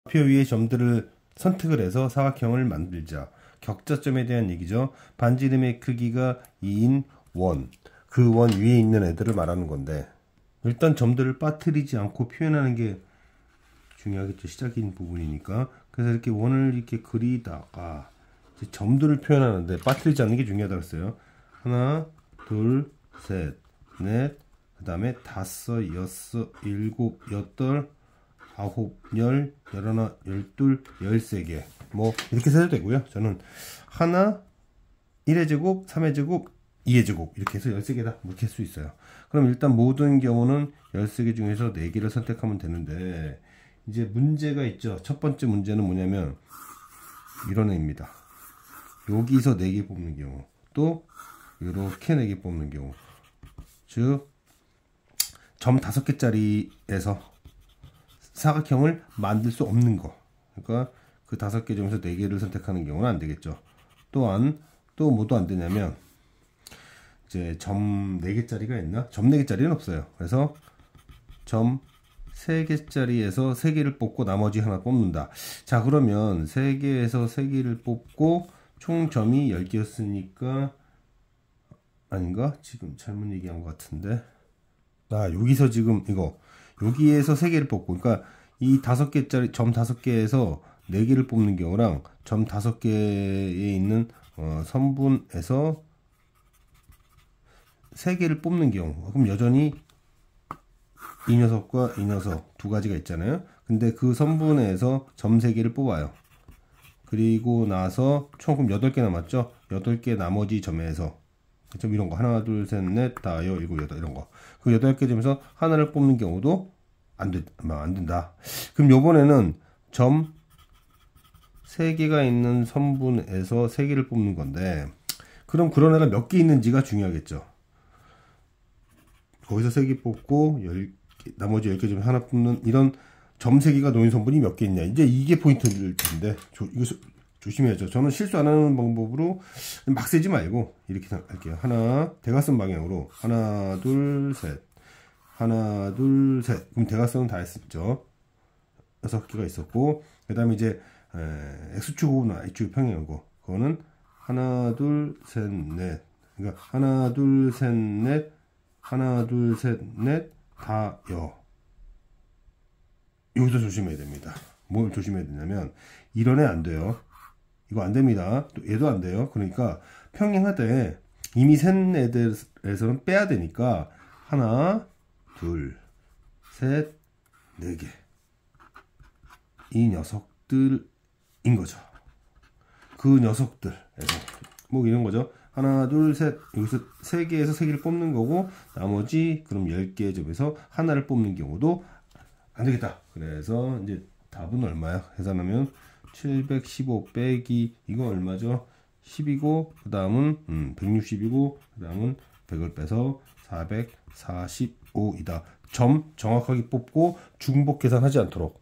표 위의 점들을 선택을 해서 사각형을 만들자. 격자점에 대한 얘기죠. 반지름의 크기가 2인 원. 그 원 위에 있는 애들을 말하는 건데, 일단 점들을 빠뜨리지 않고 표현하는 게 중요하겠죠. 시작인 부분이니까. 그래서 이렇게 원을 이렇게 그리다가 이제 점들을 표현하는데 빠뜨리지 않는 게 중요하다고 했어요. 하나, 둘, 셋, 넷, 그 다음에 다섯, 여섯, 일곱, 여덟, 아홉, 열, 열하나, 열둘, 열세 개. 뭐 이렇게 세도 되고요. 저는 하나, 1의 제곱, 3의 제곱, 2의 제곱 이렇게 해서 13개다 이렇게 할 수 있어요. 그럼 일단 모든 경우는 13개 중에서 4개를 선택하면 되는데, 이제 문제가 있죠. 첫 번째 문제는 뭐냐면 이런 애입니다. 여기서 4개 뽑는 경우, 또 이렇게 4개 뽑는 경우, 즉 점 5개짜리에서 사각형을 만들 수 없는 거. 그러니까 그 5개 중에서 4개를 선택하는 경우는 안 되겠죠. 또한 또 뭐도 안 되냐면, 이제 점 4개짜리가 있나? 점 4개짜리는 없어요. 그래서 점 3개짜리에서 3개를 뽑고 나머지 하나 뽑는다. 자, 그러면 3개에서 3개를 뽑고 총 점이 10개였으니까, 아닌가? 지금 잘못 얘기한 것 같은데. 아, 여기서 지금 이거 여기에서 3개를 뽑고, 그러니까 이 5개짜리 점 5개에서 4개를 뽑는 경우랑 점 5개에 있는 선분에서 3개를 뽑는 경우, 그럼 여전히 이 녀석과 이 녀석 두 가지가 있잖아요. 근데 그 선분에서 점 3개를 뽑아요. 그리고 나서 총 그럼 8개 남았죠. 8개 나머지 점에서 좀 이런 거 하나, 둘, 셋, 넷, 다, 여, 일곱, 여덟 이런 거. 그 8개 점에서 하나를 뽑는 경우도 안 된다. 그럼 요번에는 점 3개가 있는 선분에서 3개를 뽑는 건데, 그럼 그런 애가 몇 개 있는지가 중요하겠죠. 거기서 3개 뽑고 나머지 10개 중에 하나 뽑는 이런 점 3개가 놓인 선분이 몇 개 있냐. 이제 이게 포인트일 텐데, 이거 조심해야죠. 저는 실수 안 하는 방법으로 막 세지 말고 이렇게 할게요. 하나, 대각선 방향으로 하나, 둘, 셋, 하나, 둘, 셋. 그럼 대각선은 다 했었죠. 6개가 있었고, 그 다음에 이제 X축이나 Y축 평행이고, 그거는 하나, 둘, 셋, 넷. 그러니까 하나, 둘, 셋, 넷, 하나, 둘, 셋, 넷, 다, 여. 여기서 조심해야 됩니다. 뭘 조심해야 되냐면, 이런 애 안 돼요. 이거 안 됩니다. 또 얘도 안 돼요. 그러니까 평행하되 이미 센 애들에서는 빼야 되니까 하나, 둘, 셋, 4개. 이 녀석들인 거죠. 그 녀석들에서 뭐 이런 거죠. 하나, 둘, 셋. 여기서 3개에서 3개를 뽑는 거고, 나머지 그럼 10개의 점에서 하나를 뽑는 경우도 안 되겠다. 그래서 이제 답은 얼마야? 계산하면 715 빼기 이거 얼마죠? 10이고, 그 다음은 160이고, 그 다음은 100을 빼서 445이다. 점 정확하게 뽑고 중복 계산하지 않도록.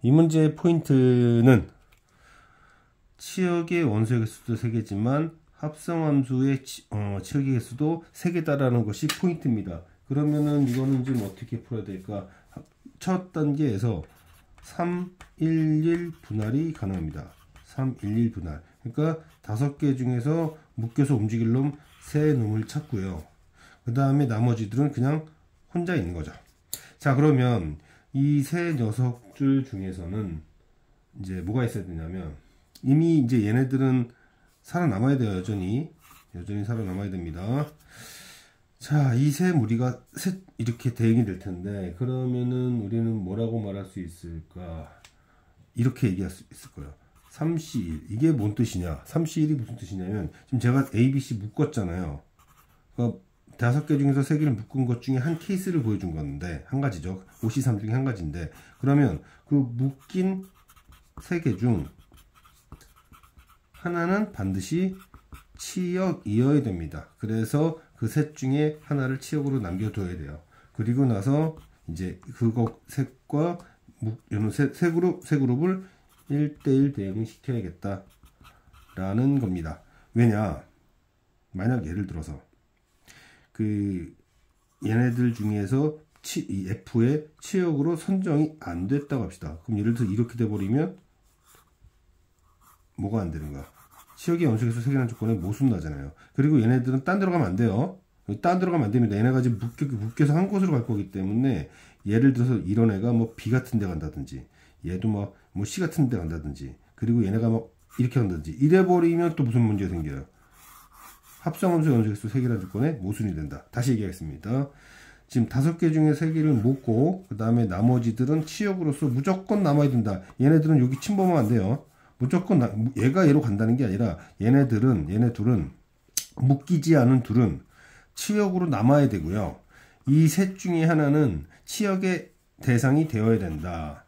이 문제의 포인트는 치역의 원소의 개수도 3개지만 합성함수의 치역의 개수도 3개다라는 것이 포인트입니다. 그러면은 이거는 지금 어떻게 풀어야 될까? 첫 단계에서 311 분할이 가능합니다. 311 분할. 그러니까 5개 중에서 묶여서 움직일 놈 3놈을 찾고요. 그 다음에 나머지들은 그냥 혼자 있는 거죠. 자, 그러면 이 3 녀석들 중에서는 이제 뭐가 있어야 되냐면, 이미 이제 얘네들은 살아남아야 돼요. 여전히 살아남아야 됩니다. 자, 이 세 무리가 이렇게 대응이 될 텐데, 그러면은 우리는 뭐라고 말할 수 있을까? 이렇게 얘기할 수 있을 거예요. 3C1. 이게 뭔 뜻이냐? 3C1이 무슨 뜻이냐면, 지금 제가 A, B, C 묶었잖아요. 그러니까 5개 중에서 3개를 묶은 것 중에 한 케이스를 보여준 건데, 한 가지죠. 5C3 중에 한 가지인데, 그러면 그 묶인 3개 중 하나는 반드시 치역이어야 됩니다. 그래서 그 셋 중에 하나를 치역으로 남겨둬야 돼요. 그리고 나서 이제 그거 셋과 세 그룹을 1대1 대응을 시켜야겠다 라는 겁니다. 왜냐, 만약 예를 들어서 그 얘네들 중에서 이 F의 치역으로 선정이 안 됐다고 합시다. 그럼 예를 들어서 이렇게 돼버리면 뭐가 안 되는 거야? 치역의 연속에서 세 개라는 조건에 모순 나잖아요. 그리고 얘네들은 딴 데로 가면 안 돼요. 딴 데로 가면 안 됩니다. 얘네가 지금 묶여서 한 곳으로 갈 거기 때문에 예를 들어서 이런 애가 뭐 B 같은 데 간다든지 얘도 뭐 C 같은 데 간다든지 그리고 얘네가 뭐 이렇게 간다든지 이래버리면 또 무슨 문제가 생겨요? 합성함수 연속에서 세 개라는 조건에 모순이 된다. 다시 얘기하겠습니다. 지금 5개 중에 3개를 묶고 그 다음에 나머지들은 치역으로서 무조건 남아야 된다. 얘네들은 여기 침범하면 안 돼요. 무조건 얘가 얘로 간다는 게 아니라 얘네 둘은 묶이지 않은 둘은 치역으로 남아야 되고요. 이 셋 중에 하나는 치역의 대상이 되어야 된다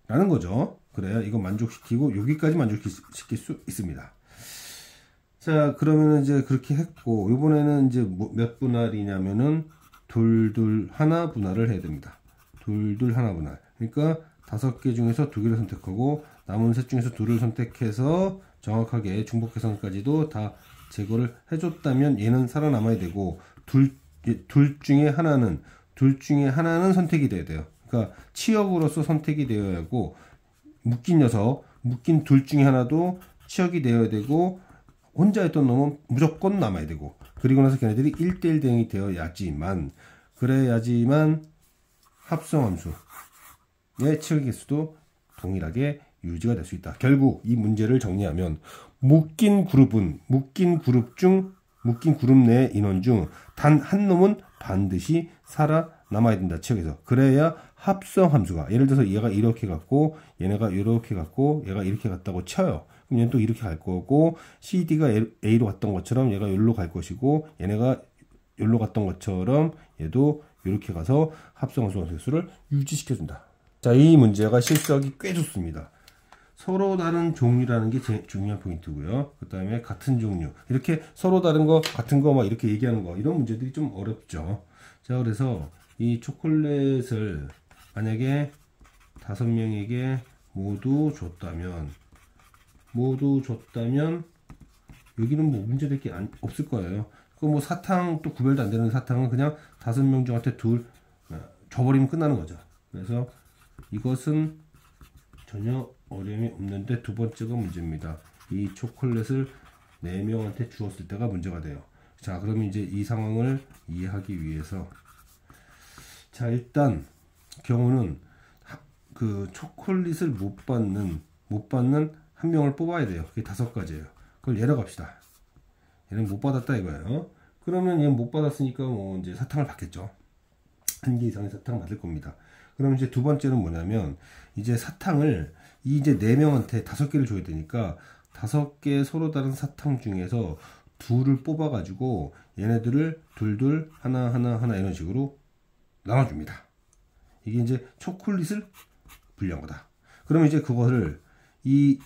라는 거죠. 그래야 이거 만족시키고 여기까지 만족시킬 수 있습니다. 자, 그러면 이제 그렇게 했고 이번에는 이제 몇 분할이냐면은 둘 하나 분할을 해야 됩니다. 둘 하나 분할. 그러니까 5개 중에서 2개를 선택하고 남은 셋 중에서 2를 선택해서 정확하게 중복 계산까지도 다 제거를 해줬다면 얘는 살아남아야 되고 둘 중에 하나는 선택이 돼야 돼요. 그러니까 치역으로서 선택이 되어야 하고 묶인 둘 중에 하나도 치역이 되어야 되고 혼자였던 놈은 무조건 남아야 되고 그리고 나서 걔네들이 1대1 대응이 그래야지만 합성함수의 치역의 개수도 동일하게 유지가 될 수 있다. 결국 이 문제를 정리하면 묶인 그룹 내 인원 중 단 한 놈은 반드시 살아남아야 된다. 치역에서. 그래야 합성함수가 예를 들어서 얘가 이렇게 갔고 얘네가 이렇게 갔고 얘가 이렇게 갔다고 쳐요. 그럼 얘는 또 이렇게 갈 거고 CD가 A로 갔던 것처럼 얘가 여기로 갈 것이고 얘네가 여기로 갔던 것처럼 얘도 이렇게 가서 합성함수 개수를 유지시켜준다. 자, 이 문제가 실수하기 꽤 좋습니다. 서로 다른 종류라는 게 제일 중요한 포인트고요. 그 다음에 같은 종류 이렇게 서로 다른 거 같은 거 막 이렇게 얘기하는 거 이런 문제들이 좀 어렵죠. 자, 그래서 이 초콜릿을 만약에 5명에게 모두 줬다면 여기는 뭐 문제될 게 없을 거예요. 그 뭐 사탕 또 구별도 안 되는 사탕은 그냥 5명 중한테 줘버리면 끝나는 거죠. 그래서 이것은 전혀 어려움이 없는데 두 번째가 문제입니다. 이 초콜릿을 4명한테 주었을 때가 문제가 돼요. 자, 그러면 이제 이 상황을 이해하기 위해서 자, 일단 경우는 그 초콜릿을 못 받는 한 명을 뽑아야 돼요. 그게 5가지예요. 그걸 예로 갑시다. 얘는 못 받았다 이거예요. 그러면 얘는 못 받았으니까 뭐 이제 사탕을 받겠죠. 1개 이상의 사탕을 받을 겁니다. 그럼 이제 두 번째는 뭐냐면 이제 사탕을 이제 4명한테 5개를 줘야 되니까 5개 서로 다른 사탕 중에서 2를 뽑아 가지고 얘네들을 둘 하나 이런 식으로 나눠줍니다. 이게 이제 초콜릿을 분리한 거다. 그러면 이제 그거를 이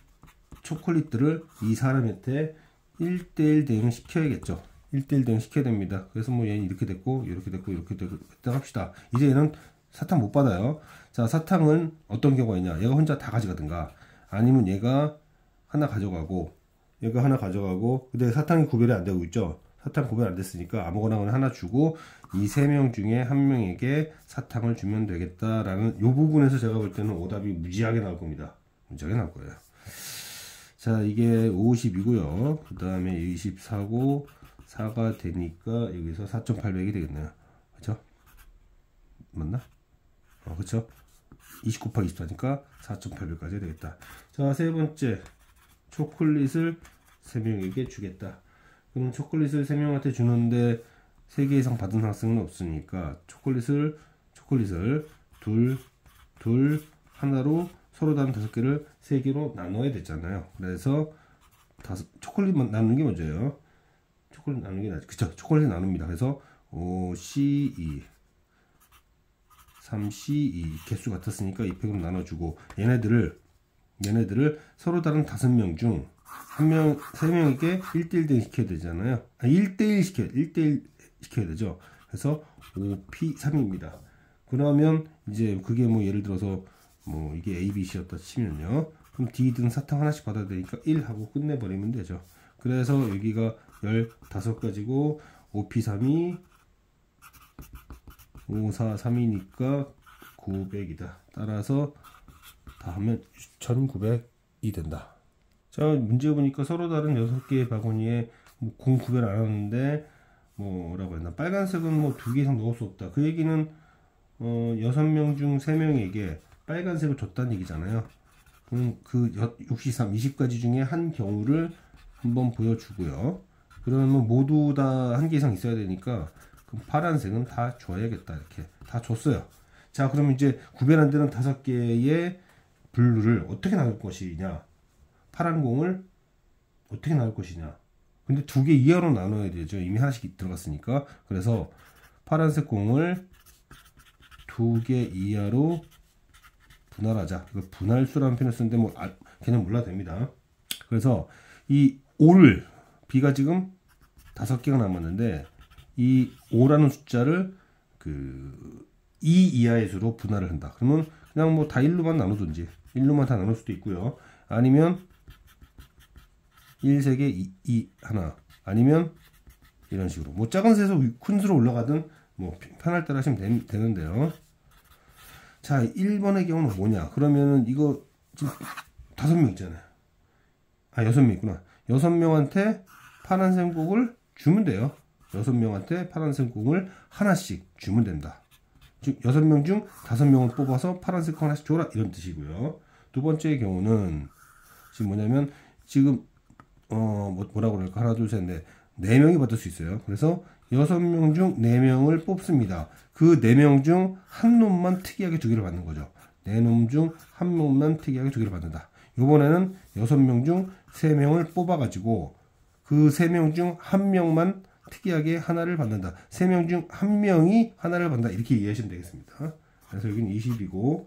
초콜릿들을 이 사람한테 1대1 대응 시켜야겠죠. 1대1 대응 시켜야 됩니다. 그래서 뭐 얘는 이렇게 됐고 이렇게 됐고 일단 합시다. 이제 얘는 사탕 못 받아요. 자, 사탕은 어떤 경우가 있냐? 얘가 혼자 다 가져가든가 아니면 얘가 하나 가져가고 근데 사탕이 구별이 안 되고 있죠. 사탕 구별 안 됐으니까 아무거나 하나 주고 이 3명 중에 한 명에게 사탕을 주면 되겠다라는 요 부분에서 제가 볼 때는 오답이 무지하게 나올 겁니다. 무지하게 나올 거예요. 자, 이게 50이고요. 그 다음에 24고 4가 되니까 여기서 4,800이 되겠네요. 그쵸? 맞나? 그쵸? 20 곱하기 24니까 4,800까지 되겠다. 자, 세 번째. 초콜릿을 3명에게 주겠다. 그럼 초콜릿을 3명한테 주는데 3개 이상 받은 학생은 없으니까 초콜릿을 둘 하나로 서로 다른 5개를 3개로 나눠야 되잖아요. 그래서 초콜릿만 나누는 게 먼저예요. 초콜릿 나누는 게 나죠. 그쵸? 초콜릿 나눕니다. 그래서 5C2 3C2 개수 같았으니까 2팩으로 나눠주고 얘네들을 서로 다른 5명 중 3명에게 1대1 대응 시켜야 되잖아요. 1대1 시켜야 되죠. 그래서 5P3입니다. 그러면 이제 그게 뭐 예를 들어서 뭐 이게 A, B, C였다 치면요. 그럼 D등 사탕 하나씩 받아야 되니까 1 하고 끝내버리면 되죠. 그래서 여기가 15가지고 5P3이 5, 4, 3이니까 900이다. 따라서 다 하면 1900이 된다. 자, 문제 보니까 서로 다른 6개의 바구니에 공 구별 안 하는데 뭐라고 했나, 빨간색은 뭐 2개 이상 넣을 수 없다. 그 얘기는 6명 중 3명에게 빨간색을 줬다는 얘기잖아요. 그럼 그 63, 20가지 중에 한 경우를 한번 보여주고요. 그러면 모두 다 한 개 이상 있어야 되니까 그럼 파란색은 다 줘야겠다. 이렇게 다 줬어요. 자, 그럼 이제 구별 안 되는 5개의 블루를 어떻게 나눌 것이냐, 파란 공을 어떻게 나눌 것이냐. 근데 2개 이하로 나눠야 되죠. 이미 하나씩 들어갔으니까. 그래서 파란색 공을 2개 이하로 분할하자. 이거 분할수라는 표현을 쓰는데 뭐 개념 몰라도 됩니다. 그래서 이 5를, B가 지금 5개가 남았는데 이 5라는 숫자를 그 2 이하의 수로 분할을 한다. 그러면 그냥 뭐 다 1로만 나누든지 1로만 다 나눌 수도 있고요. 아니면 1, 3개, 2, 하나. 아니면 이런 식으로 뭐 작은 수에서 큰 수로 올라가든 뭐 편할 대로 하시면 되는데요. 자, 1번의 경우는 뭐냐? 그러면은 이거 지금 5명 있잖아요. 아, 6명 있구나. 6명한테 파란색 공을 주면 돼요. 6명한테 파란색 공을 하나씩 주면 된다. 즉 6명 중 5명을 뽑아서 파란색 공 하나씩 줘라, 이런 뜻이고요. 두 번째의 경우는 지금 뭐냐면 지금 뭐라고 그럴까? 하나, 둘, 셋, 넷. 4명이 받을 수 있어요. 그래서 6명 중 4명을 뽑습니다. 그 4명 중 한 놈만 특이하게 2개를 받는 거죠. 4놈 중 한 놈만 특이하게 2개를 받는다. 이번에는 6명 중 3명을 뽑아가지고 그 3명 중 1명만 특이하게 하나를 받는다. 3명 중 1명이 하나를 받는다. 이렇게 이해하시면 되겠습니다. 그래서 여기는 20이고,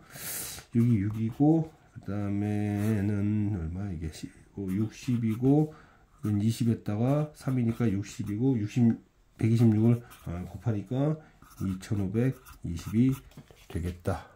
여기 6이고, 그 다음에는 얼마? 이게 60이고, 이건 20에다가 3이니까 60이고, 126을 곱하니까 2520이 되겠다.